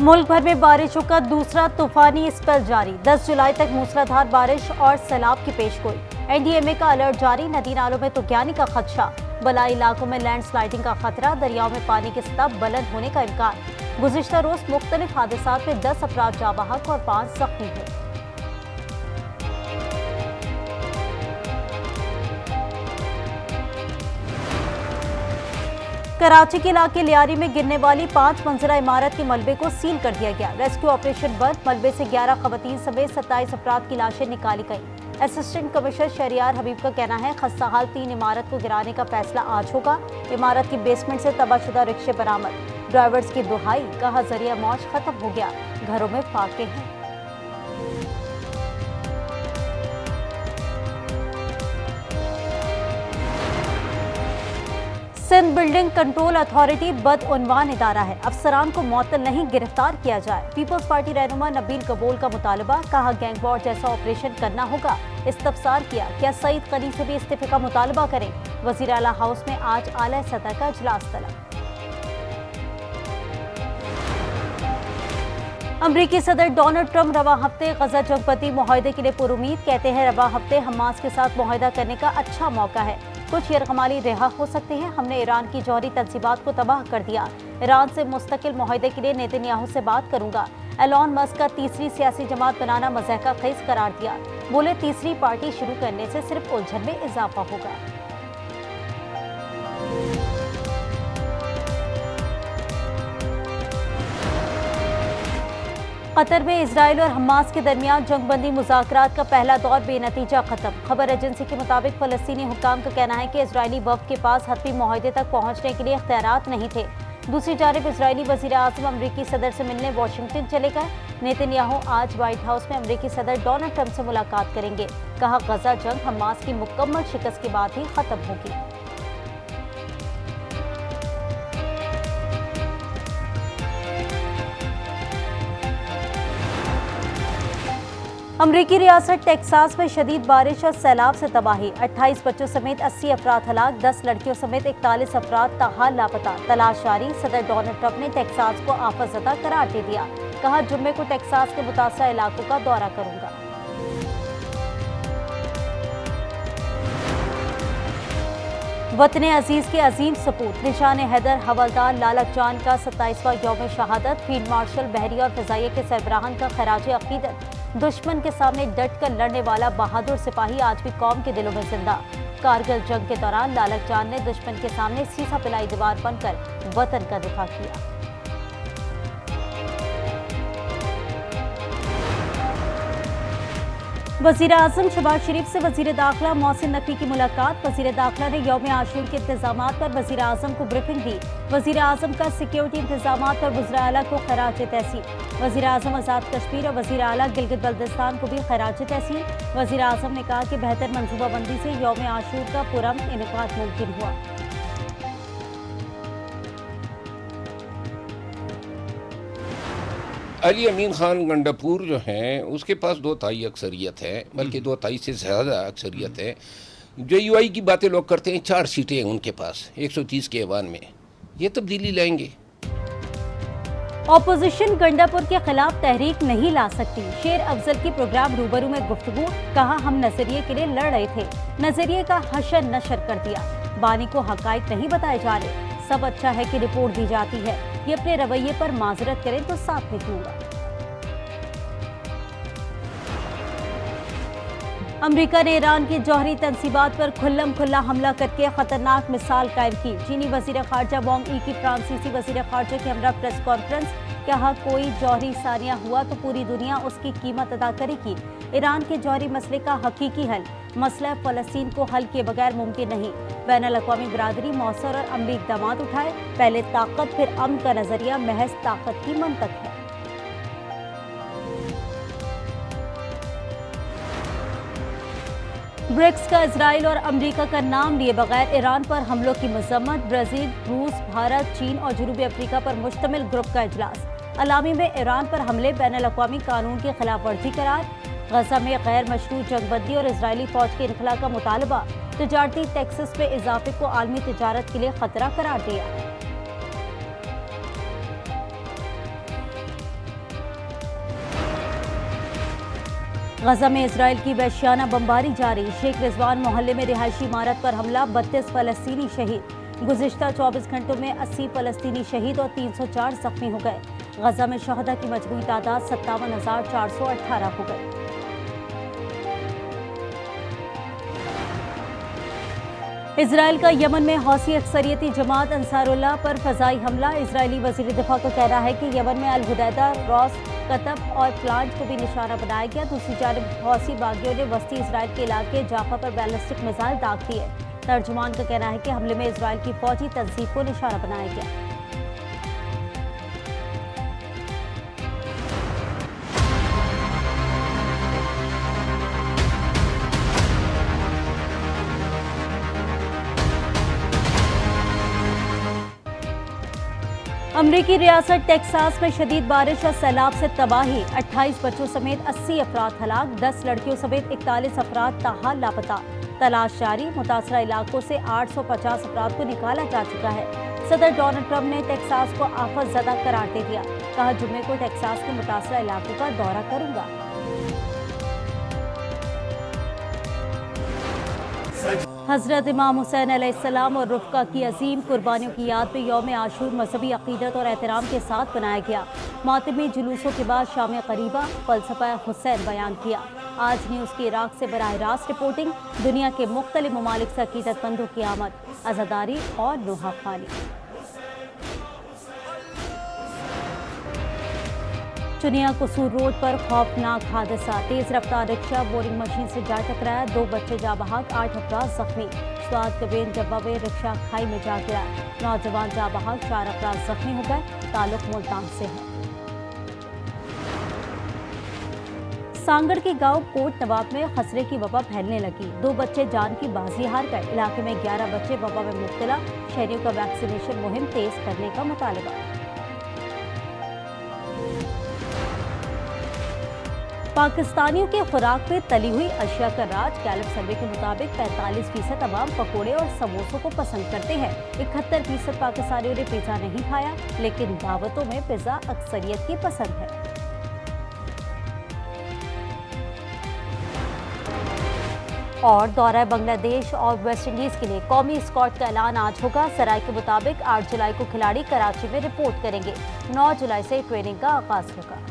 मुल्क भर में बारिशों का दूसरा तूफानी स्पेल जारी। 10 जुलाई तक मूसलाधार बारिश और सैलाब की पेशगोई। एनडीएमए का अलर्ट जारी। नदी नालों में तूफानी का खदशा। बलाई इलाकों में लैंडस्लाइडिंग का खतरा। दरियाओं में पानी की सतह बुलंद होने का इम्कान। गुज़िश्ता रोज मुख्तलिफ हादसात में 10 अफराद जाँ बहक और 5 जख्मी हुए। कराची के इलाके लियारी में गिरने वाली 5 मंजिला इमारत के मलबे को सील कर दिया गया। रेस्क्यू ऑपरेशन बंद। मलबे से 11 खवातीन समेत 27 अफराद की लाशें निकाली गईं। असिस्टेंट कमिश्नर शहरियार हबीब का कहना है खस्ताहाल 3 इमारत को गिराने का फैसला आज होगा। इमारत की बेसमेंट से तबाहशुदा रिक्शे बरामद। ड्राइवर्स की दुहाई, कहा जरिया मौज खत्म हो गया, घरों में फाके हैं। सिंध बिल्डिंग कंट्रोल अथॉरिटी बदउनवान इदारा है। अफसरान को मुअत्तल नहीं, गिरफ्तार किया जाए। पीपल्स पार्टी रहनुमा नबील कबूल का मुतालबा, कहा गैंग वॉर जैसा ऑपरेशन करना होगा। इस्तफसार किया, क्या सईद कनी से भी इस्तीफे का मुतालबा करें। वजीर आला हाउस में आज आला सतह का इजलास तलब। अमरीकी सदर डोनाल्ड ट्रंप रवा हफ्ते गजा जंगबंदी मुआहदे के लिए पुरुमीद। कहते हैं रवा हफ्ते हमास के साथ मुआहदा करने का अच्छा मौका है। कुछ यरगमाली रिहा हो सकते हैं। हमने ईरान की जौहरी तंजीबात को तबाह कर दिया। ईरान से मुस्तकिल मुआहदे के लिए नेतन्याहू से बात करूंगा। एलॉन मस्क का तीसरी सियासी जमात बनाना मज़ाक़ा खेज़ करार दिया। बोले तीसरी पार्टी शुरू करने से सिर्फ उलझन में इजाफा होगा। कतर में इजराइल और हमास के दरमियान जंगबंदी मुज़ाकरात का पहला दौर बेनतीजा खत्म। खबर एजेंसी के मुताबिक फ़लस्तीनी हुक्काम का कहना है कि इजरायली वफ़द के पास हतमी मुआहदे तक पहुंचने के लिए इख्तियारात नहीं थे। दूसरी जानिब इजरायली वज़ीर आज़म अमरीकी सदर से मिलने वाशिंगटन चले गए। नेतन्याहू आज व्हाइट हाउस में अमरीकी सदर डोनाल्ड ट्रंप से मुलाकात करेंगे। कहा गजा जंग हमास की मुकम्मल शिकस्त के बाद ही खत्म होगी। अमरीकी रियासत टेक्सास में शदीद बारिश और सैलाब से तबाही। 28 बच्चों समेत 80 अफराद हलाक। 10 लड़कियों समेत 41 अफराद ताहाल लापता। तलाश जारी। सदर डोनाल्ड ट्रंप ने टेक्सास को आफतज़दा करार दे दिया। कहा जुम्मे को टेक्सास के मुतासरा इलाकों का दौरा करूंगा। वतन अजीज के अजीम सपूत निशान हैदर हवलदार लालक जान का 27वां यौम शहादत। फील्ड मार्शल बहरी और फ़िज़ाइया के सरबराहान का खराज अकीदत। दुश्मन के सामने डट कर लड़ने वाला बहादुर सिपाही आज भी कौम के दिलों में जिंदा। कारगिल जंग के दौरान लालक जान ने दुश्मन के सामने सीसा पिलाई दीवार बनकर वतन का दिफा किया। वज़ीर आज़म शहबाज शरीफ से वज़ीर दाखिला मोहसिन नकवी की मुलाकात। वज़ीर दाखिला ने यौम आशूर के इंतजामात पर वज़ीर आज़म को ब्रीफिंग दी। वज़ीर आज़म का सिक्योरिटी इंतजामात पर वज़ीर आला को खराज तहसीन। वज़ीर आज़म आज़ाद कश्मीर और वज़ीर आला गिलगित बल्तिस्तान को भी खराज तहसीन। वज़ीर आज़म ने कहा कि बेहतर मनसूबाबंदी से यौम आशूर का पुरअमन इनेकाद मुमकिन हुआ। अली अमीन खान गंडापुर जो हैं उसके पास 2/3 अक्सरियत है, बल्कि 2/3 से ज़्यादा अक्सरियत है। जो यूआई की बातें लोग करते हैं, 4 सीटें हैं उनके पास 130 के ऐवान में। ये तब्दीली लाएंगे। ऑपोजिशन गंडापुर के खिलाफ तहरीक नहीं ला सकती। शेर अफजल की प्रोग्राम रूबरू में गुफ्तगू। कहा हम नजरिए के लिए लड़ रहे थे, नजरिए का हशर नशर कर दिया। बानी को हकायक नहीं बताए जा रहे। सब अच्छा है कि रिपोर्ट दी जाती है। ये अपने रवैये पर माजरत करें तो साथ निकलूंगा। अमेरिका ने ईरान की जौहरी तंसीबात पर खुल्लम खुल्ला हमला करके खतरनाक मिसाल कायम की। चीनी वजीर खारजा वांग यी की फ्रांसीसी वजीर खारजा के हमरा प्रेस कॉन्फ्रेंस। कहा कोई जौहरी सानिया हुआ तो पूरी दुनिया उसकी कीमत अदा करेगी। ईरान के जौहरी मसले का हकीकी हल मसला फ़लस्तीन को हल किए बगैर मुमकिन नहीं। बैनुल-अक़वामी बरादरी मौसर और अमली इक़दामात उठाए। पहले ताकत फिर अमन का नजरिया महज ताकत की मंतक है। ब्रिक्स का इजराइल और अमेरिका का नाम लिए बगैर ईरान पर हमलों की मजम्मत। ब्राजील, रूस, भारत, चीन और जनूबी अफ्रीका पर मुश्तमिल ग्रुप का इजलास। अलामी में ईरान पर हमले बैनुल-अक़वामी कानून की खिलाफ वर्जी करार। गजा में गैर मशरूत जंगबंदी और इजरायली फौज के इनखला का मुतालबा। तजारती टैक्सेस में इजाफे को आलमी तजारत के लिए खतरा करार दिया। गजा में इसराइल की वहशियाना बमबारी जारी। शेख रिजवान मोहल्ले में रिहायशी इमारत पर हमला, 32 फलस्तीनी शहीद। गुज़िश्ता 24 घंटों में 80 फलस्तीनी शहीद और 304 जख्मी हो गए। गजा में शहदा की मजमूई तादाद 57,418 हो गई। इसराइल का यमन में हौसी अक्सरियती जमात अंसारुल्लाह पर फजाई हमला। इजरायली वजीर दिफा का कहना है कि यमन में अल हुदैदा, रॉस, कतब और प्लांट को भी निशाना बनाया गया। दूसरी जानब हौसी बागियों ने वस्ती इसराइल के इलाके जाफा पर बैलिस्टिक मिसाइल दाग दिए। तर्जुमान का कहना है कि हमले में इसराइल की फौजी तंजीम को निशाना बनाया गया। अमरीकी रियासत टेक्सास में शदीद बारिश और सैलाब से तबाही। 28 बच्चों समेत 80 अफराद हलाक, 10 लड़कियों समेत 41 अफराद ताहाल लापता। तलाश जारी। मुतासरा इलाकों से 850 अफराद को निकाला जा चुका है। सदर डोनाल्ड ट्रंप ने टेक्सास को आफत ज़दा करार दे दिया। कहा, जुम्मे को टेक्सास के मुतासरा इलाकों का दौरा करूंगा। हजरत इमाम हुसैन अलैहिस्सलाम और रुफ़का की अजीम कुर्बानियों की याद में यौम आशूर मजहबी अक़ीदत और एहतराम के साथ बनाया गया। मातमी जुलूसों के बाद शाम क़रीबा फ़लसफ़ा हुसैन बयान किया। आज न्यूज़ की इराक़ से बराह रास्त रिपोर्टिंग। दुनिया के मुख्तलिफ ममालिक से अक़ीदतमंदों की आमद, अज़ादारी और नुहा ख़ानी। चुनिया कसूर रोड पर खौफनाक हादसा। तेज रफ्तार रिक्शा बोरिंग मशीन से जा टकराया। 2 बच्चे जा बहक, 8 अफराद जख्मी। स्वाद कबीर जब्बा में रिक्शा खाई में जा गिरा। नौजवान जा बहक, 4 अफराद जख्मी हो गए। ताल्लुक मुल्तान से है। सांगड़ के गांव कोट नवाब में खसरे की वबा फैलने लगी। 2 बच्चे जान की बाजी हार गए। इलाके में 11 बच्चे वबा में मुब्तला। शहरियों का वैक्सीनेशन मुहिम तेज करने का मुतालबा। पाकिस्तानियों के खुराक में तली हुई अशिया का राज। गैलप सर्वे के मुताबिक 45% अवाम पकोड़े और समोसों को पसंद करते हैं। 71% पाकिस्तानियों ने पिज़्ज़ा नहीं खाया, लेकिन दावतों में पिज़्ज़ा अक्सरियत की पसंद है। और दौरा बांग्लादेश और वेस्ट इंडीज के लिए कौमी स्क्वाड का ऐलान आज होगा। सराय के मुताबिक 8 जुलाई को खिलाड़ी कराची में रिपोर्ट करेंगे। 9 जुलाई से ट्रेनिंग का आगाज होगा।